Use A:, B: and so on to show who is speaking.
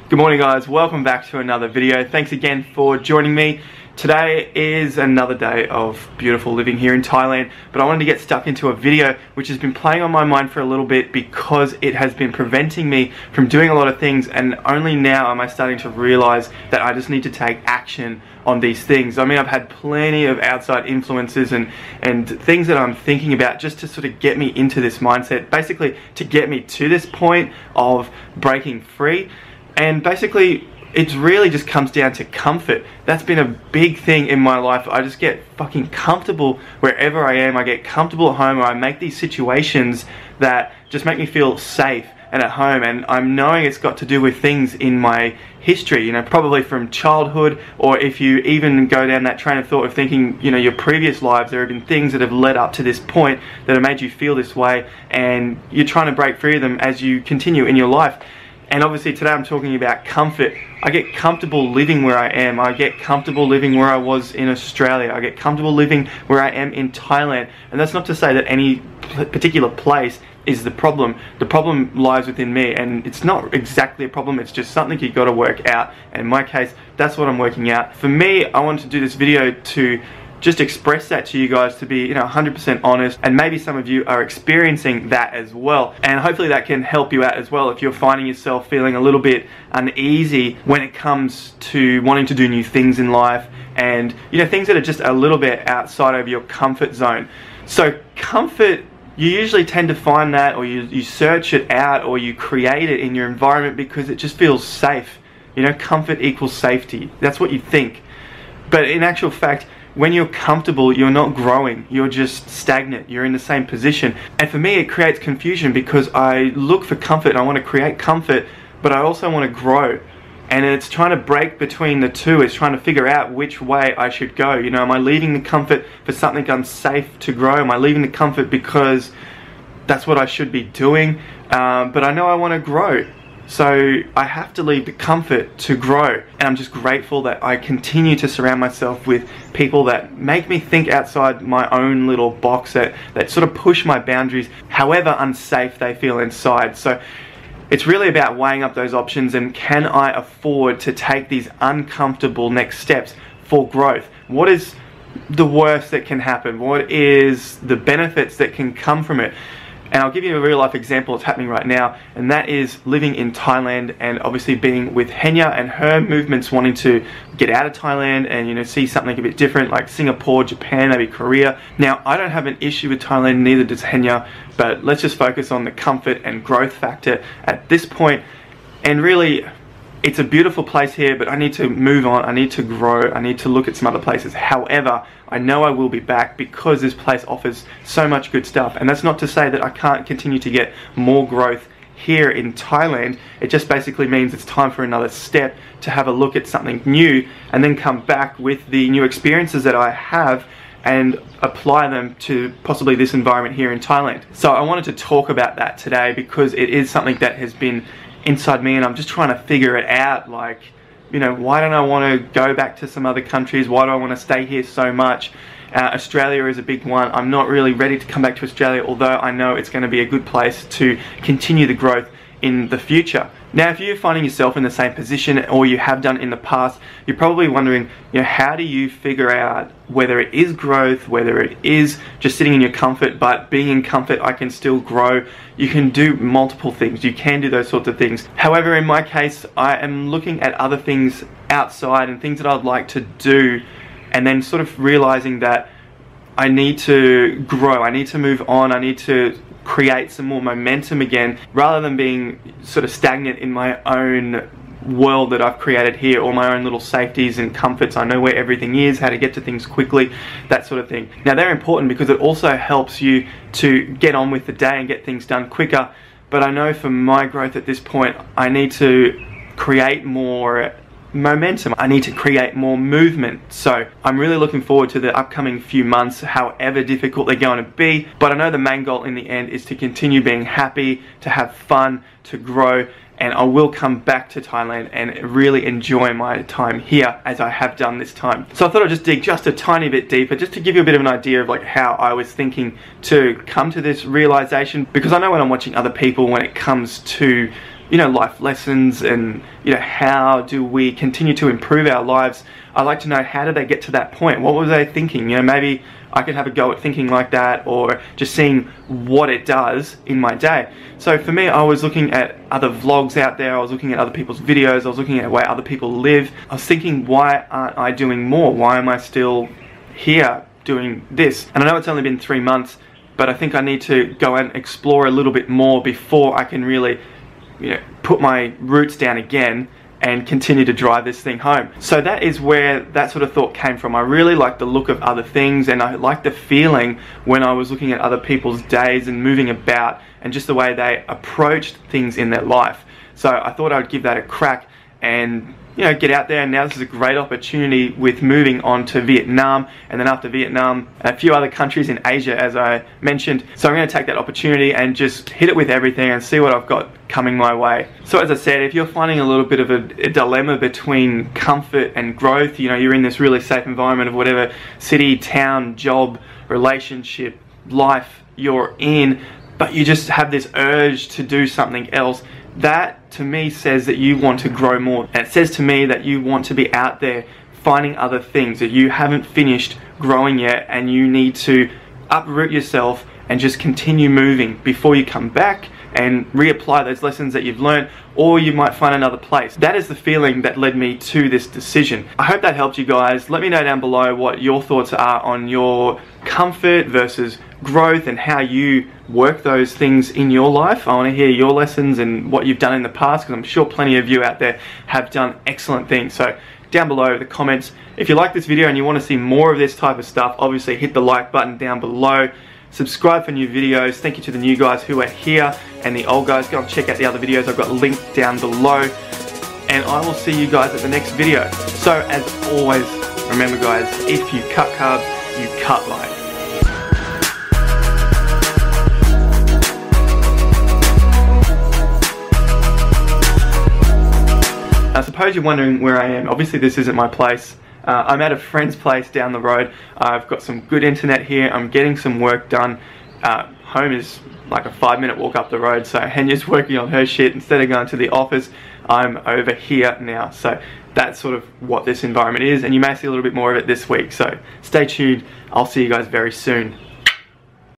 A: Good morning guys, welcome back to another video. Thanks again for joining me. Today is another day of beautiful living here in Thailand, but I wanted to get stuck into a video which has been playing on my mind for a little bit because it has been preventing me from doing a lot of things, and only now am I starting to realize that I just need to take action on these things. I mean, I've had plenty of outside influences and things that I'm thinking about just to sort of get me into this mindset, basically to get me to this point of breaking free. And basically, it really just comes down to comfort. That's been a big thing in my life. I just get fucking comfortable wherever I am. I get comfortable at home, or I make these situations that just make me feel safe and at home. And I'm knowing it's got to do with things in my history, you know, probably from childhood, or if you even go down that train of thought of thinking, you know, your previous lives, there have been things that have led up to this point that have made you feel this way, and you're trying to break free of them as you continue in your life. And obviously today I'm talking about comfort. I get comfortable living where I am. I get comfortable living where I was in Australia. I get comfortable living where I am in Thailand. And that's not to say that any particular place is the problem. The problem lies within me, and it's not exactly a problem, it's just something you've got to work out. And in my case, that's what I'm working out. For me, I wanted to do this video to just express that to you guys, to be, you know, 100% honest, and maybe some of you are experiencing that as well, and hopefully that can help you out as well if you're finding yourself feeling a little bit uneasy when it comes to wanting to do new things in life, and, you know, things that are just a little bit outside of your comfort zone. So comfort, you usually tend to find that, or you search it out, or you create it in your environment because it just feels safe. You know, comfort equals safety. That's what you think. But in actual fact, when you're comfortable, you're not growing, you're just stagnant, you're in the same position. And for me, it creates confusion because I look for comfort and I want to create comfort, but I also want to grow. And it's trying to break between the two. It's trying to figure out which way I should go. You know, am I leaving the comfort for something unsafe to grow? Am I leaving the comfort because that's what I should be doing? But I know I want to grow. So I have to leave the comfort to grow, and I'm just grateful that I continue to surround myself with people that make me think outside my own little box, that sort of push my boundaries, however unsafe they feel inside. So it's really about weighing up those options, and can I afford to take these uncomfortable next steps for growth? What is the worst that can happen? What is the benefits that can come from it? And I'll give you a real life example that's happening right now, and that is living in Thailand and obviously being with HENYA and her movements wanting to get out of Thailand and, you know, see something a bit different like Singapore, Japan, maybe Korea. Now, I don't have an issue with Thailand, neither does HENYA, but let's just focus on the comfort and growth factor at this point. And really, it's a beautiful place here, but I need to move on, I need to grow, I need to look at some other places. However, I know I will be back because this place offers so much good stuff. And that's not to say that I can't continue to get more growth here in Thailand. It just basically means it's time for another step to have a look at something new, and then come back with the new experiences that I have and apply them to possibly this environment here in Thailand. So I wanted to talk about that today because it is something that has been inside me, and I'm just trying to figure it out. Like, you know, why don't I want to go back to some other countries? Why do I want to stay here so much? Australia is a big one. I'm not really ready to come back to Australia, although I know it's going to be a good place to continue the growth in the future. Now, if you're finding yourself in the same position, or you have done in the past, you're probably wondering, you know, how do you figure out whether it is growth, whether it is just sitting in your comfort, but being in comfort, I can still grow. You can do multiple things. You can do those sorts of things. However, in my case, I am looking at other things outside and things that I'd like to do, and then sort of realizing that I need to grow, I need to move on, I need to create some more momentum again, rather than being sort of stagnant in my own world that I've created here, or my own little safeties and comforts. I know where everything is, how to get to things quickly, that sort of thing. Now, they're important because it also helps you to get on with the day and get things done quicker, but I know for my growth at this point, I need to create more momentum. I need to create more movement. So I'm really looking forward to the upcoming few months, however difficult they're going to be. But I know the main goal in the end is to continue being happy, to have fun, to grow, and I will come back to Thailand and really enjoy my time here as I have done this time. So I thought I'd just dig just a tiny bit deeper, just to give you a bit of an idea of like how I was thinking to come to this realization, because I know when I'm watching other people, when it comes to life lessons and, how do we continue to improve our lives. I like to know, how did they get to that point? What were they thinking? Maybe I could have a go at thinking like that, or just seeing what it does in my day. So for me, I was looking at other vlogs out there, I was looking at other people's videos, I was looking at the way other people live. I was thinking, why aren't I doing more? Why am I still here doing this? And I know it's only been 3 months, but I think I need to go and explore a little bit more before I can really, put my roots down again and continue to drive this thing home. So that is where that sort of thought came from. I really like the look of other things, and I like the feeling when I was looking at other people's days and moving about and just the way they approached things in their life. So I thought I would give that a crack and get out there. And now this is a great opportunity with moving on to Vietnam, and then after Vietnam, a few other countries in Asia, as I mentioned. So I'm going to take that opportunity and just hit it with everything and see what I've got coming my way. So as I said, if you're finding a little bit of a dilemma between comfort and growth, you're in this really safe environment of whatever city, town, job, relationship, life you're in, but you just have this urge to do something else, that to me says that you want to grow more. And it says to me that you want to be out there finding other things, that you haven't finished growing yet, and you need to uproot yourself and just continue moving before you come back and reapply those lessons that you've learned, or you might find another place. That is the feeling that led me to this decision. I hope that helped you guys. Let me know down below what your thoughts are on your comfort versus growth and how you work those things in your life. I want to hear your lessons and what you've done in the past, because I'm sure plenty of you out there have done excellent things. So down below the comments, if you like this video and you want to see more of this type of stuff, obviously hit the like button down below. Subscribe for new videos. Thank you to the new guys who are here, and the old guys, go and check out the other videos I've got linked down below. And I will see you guys at the next video. So as always, remember guys, if you cut carbs, you cut life. I suppose you're wondering where I am. Obviously this isn't my place. I'm at a friend's place down the road. I've got some good internet here. I'm getting some work done. Home is like a 5-minute walk up the road, so Henya's working on her shit. Instead of going to the office, I'm over here now. So that's sort of what this environment is, and you may see a little bit more of it this week. So stay tuned. I'll see you guys very soon.